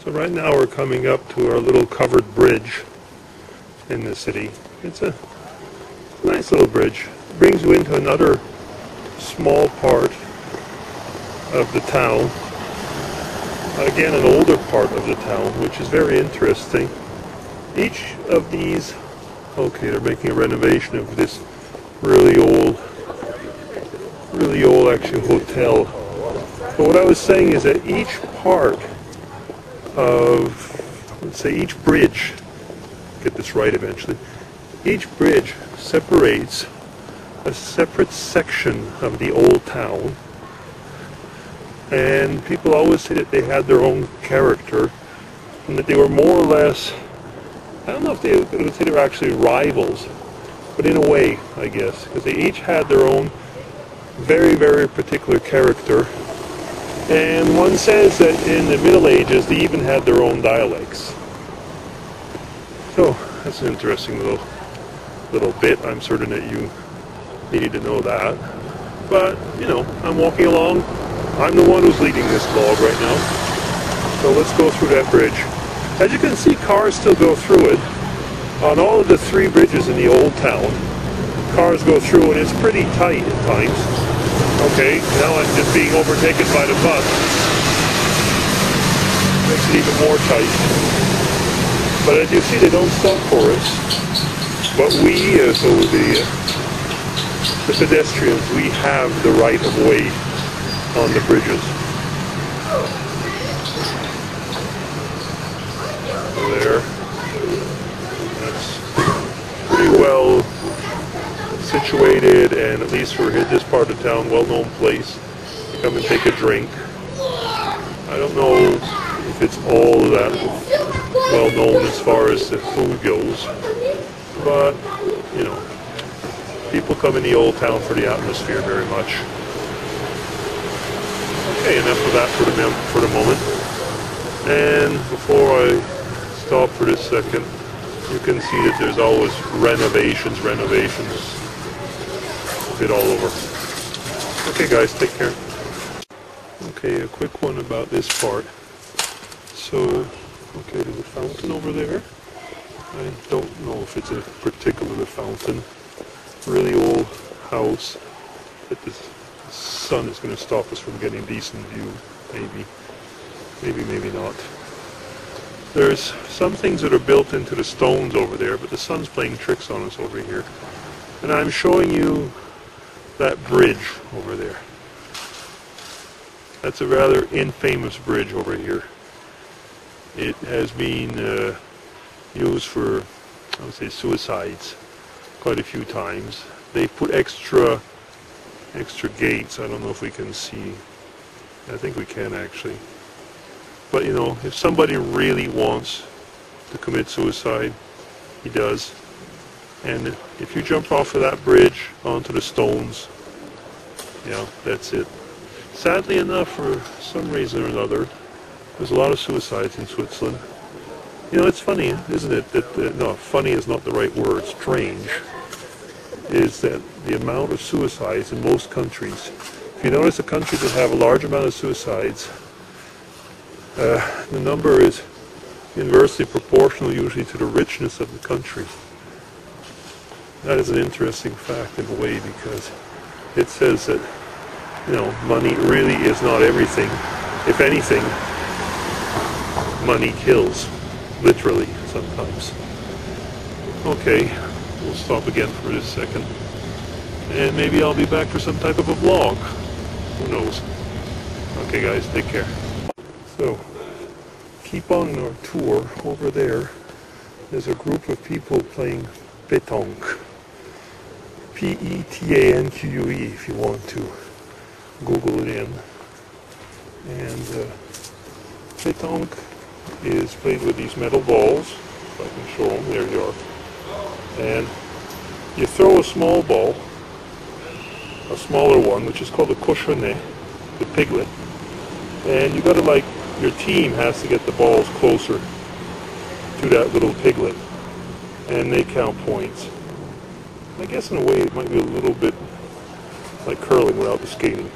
So right now we're coming up to our little covered bridge in the city. It's a nice little bridge. It brings you into another small part of the town. Again, an older part of the town, which is very interesting. Each of these, okay, they're making a renovation of this really old actually hotel. But what I was saying is that each part of, let's say each bridge, get this right eventually, each bridge separates a separate section of the old town, and people always say that they had their own character and that they were more or less, I don't know if they would say they were actually rivals, but in a way, I guess, because they each had their own very, very particular character. And one says that in the Middle Ages they even had their own dialects. So that's an interesting little bit. I'm certain that you needed to know that. But, you know, I'm walking along. I'm the one who's leading this vlog right now. So let's go through that bridge. As you can see, cars still go through it. On all of the three bridges in the old town, cars go through, and it's pretty tight at times. Okay, now I'm just being overtaken by the bus. Makes it even more tight. But as you see, they don't stop for us. But we, as the pedestrians, we have the right of way on the bridges. There. That's pretty well situated, and at least for this part of town, well-known place to come and take a drink. I don't know if it's all that well-known as far as the food goes, but, you know, people come in the old town for the atmosphere very much. Okay, enough of that for the moment. And before I stop for this second, you can see that there's always renovations a bit all over. Okay guys, take care. Okay, a quick one about this part. So, okay, there's a fountain over there. I don't know if it's a particular fountain. Really old house that the sun is going to stop us from getting a decent view. Maybe not. There's some things that are built into the stones over there, but the sun's playing tricks on us over here. And I'm showing you that bridge over there. That's a rather infamous bridge over here. It has been used for, I would say, suicides quite a few times. They put extra gates. I don't know if we can see. I think we can actually. But you know, if somebody really wants to commit suicide, he does. And if you jump off of that bridge onto the stones, you know, that's it. Sadly enough, for some reason or another, there's a lot of suicides in Switzerland. You know, it's funny, isn't it, that, no, funny is not the right word, strange, is that the amount of suicides in most countries, if you notice the countries that have a large amount of suicides, the number is inversely proportional usually to the richness of the country. That is an interesting fact in a way, because it says that, you know, money really is not everything. If anything, money kills, literally, sometimes. Okay, we'll stop again for this second. And maybe I'll be back for some type of a vlog. Who knows? Okay guys, take care. So, keep on our tour. Over there, there's a group of people playing pétanque. P-E-T-A-N-Q-U-E if you want to Google it in. And pétanque is played with these metal balls. If I can show them, there you are. And you throw a small ball, a smaller one, which is called a cochonnet, the piglet. And you got to, like, your team has to get the balls closer to that little piglet, and they count points. I guess in a way it might be a little bit like curling without the skating.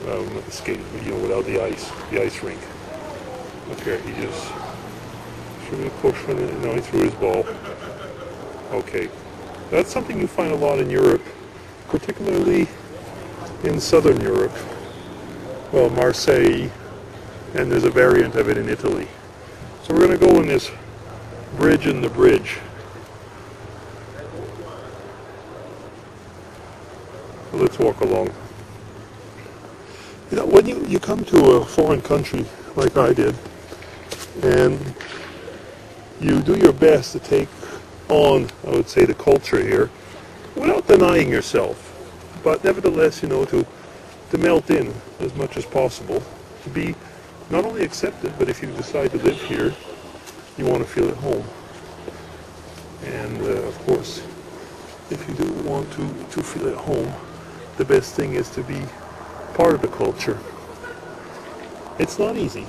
Not the skating, but you know, without the ice rink. Okay, he just should we push when no, he threw his ball. Okay, that's something you find a lot in Europe, particularly in southern Europe. Well, Marseille, and there's a variant of it in Italy. So we're going to go in this bridge in the bridge. So let's walk along. You know, when you come to a foreign country like I did, and you do your best to take on, I would say, the culture here, without denying yourself, but nevertheless, you know, to melt in as much as possible, to be not only accepted, but if you decide to live here, you want to feel at home. And of course, if you do want to feel at home, the best thing is to be part of the culture. It's not easy.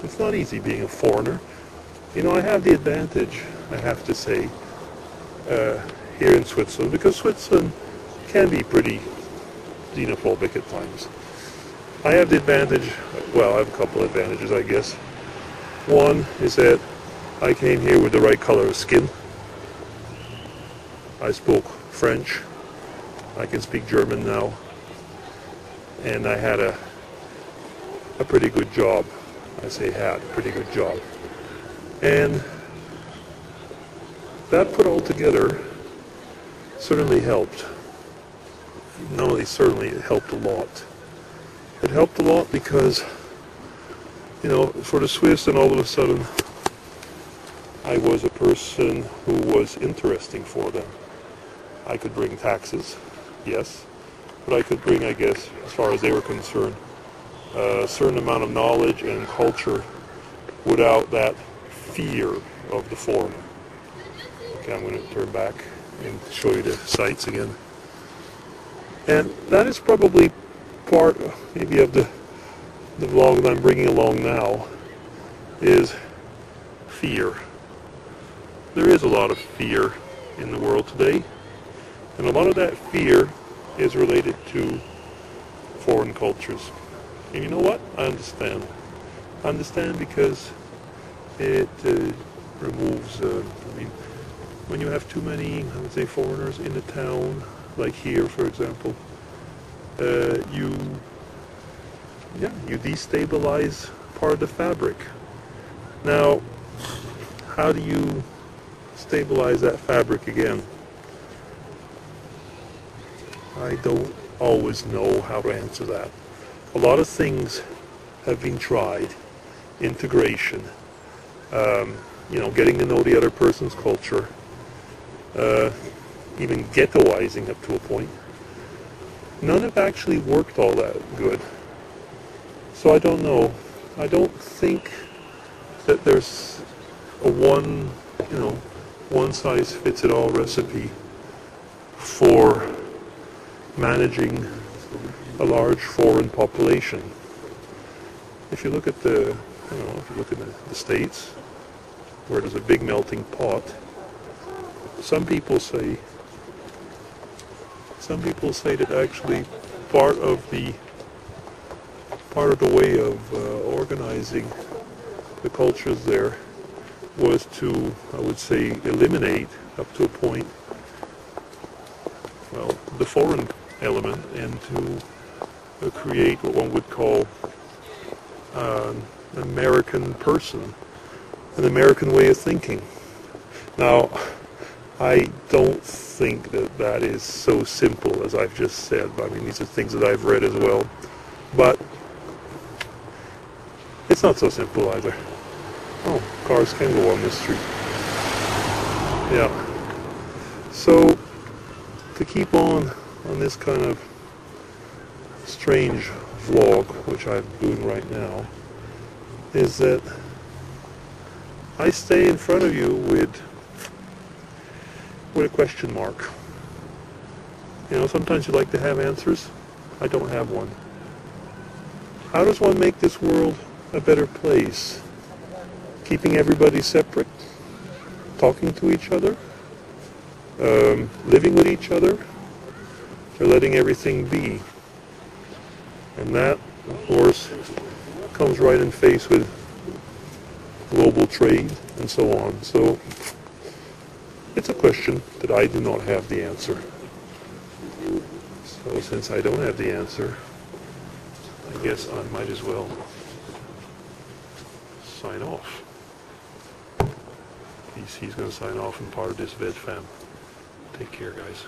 It's not easy being a foreigner. You know, I have the advantage, I have to say, here in Switzerland, because Switzerland can be pretty xenophobic at times. I have the advantage, well, I have a couple of advantages, I guess. One is that I came here with the right color of skin. I spoke French. I can speak German now. And I had a pretty good job. I say had a pretty good job. And that put all together certainly helped. Not only certainly, it helped a lot. It helped a lot because, you know, for the Swiss, and all of a sudden, I was a person who was interesting for them. I could bring taxes, yes, but I could bring, I guess, as far as they were concerned, a certain amount of knowledge and culture without that fear of the foreigner. Okay, I'm going to turn back and show you the sights again. And that is probably part, maybe, of the vlog that I'm bringing along now, is fear. There is a lot of fear in the world today, and a lot of that fear is related to foreign cultures. And you know what? I understand. I understand because it removes, I mean, when you have too many, I would say, foreigners in a town, like here, for example, you destabilize part of the fabric. Now, how do you stabilize that fabric again? I don't always know how to answer that. A lot of things have been tried. Integration, you know, getting to know the other person's culture, even ghettoizing up to a point. None have actually worked all that good. So I don't know. I don't think that there's a one-size-fits-it-all recipe for managing a large foreign population. If you look at the States, where there's a big melting pot, some people say that actually part of the way of organizing the cultures there was to, I would say, eliminate up to a point, well, the foreign element, and to create what one would call an American person, an American way of thinking. Now, I don't think that that is so simple as I've just said. I mean, these are things that I've read as well. But it's not so simple either. Oh, cars can go on this street. Yeah. So, to keep on this kind of strange vlog, which I'm doing right now, is that I stay in front of you with a question mark. You know, sometimes you like to have answers. I don't have one. How does one make this world a better place? Keeping everybody separate? Talking to each other? Living with each other? Or letting everything be? And that, of course, comes right in face with global trade, and so on. So it's a question that I do not have the answer. So since I don't have the answer, I guess I might as well sign off. He's going to sign off and part of this vet fam. Take care, guys.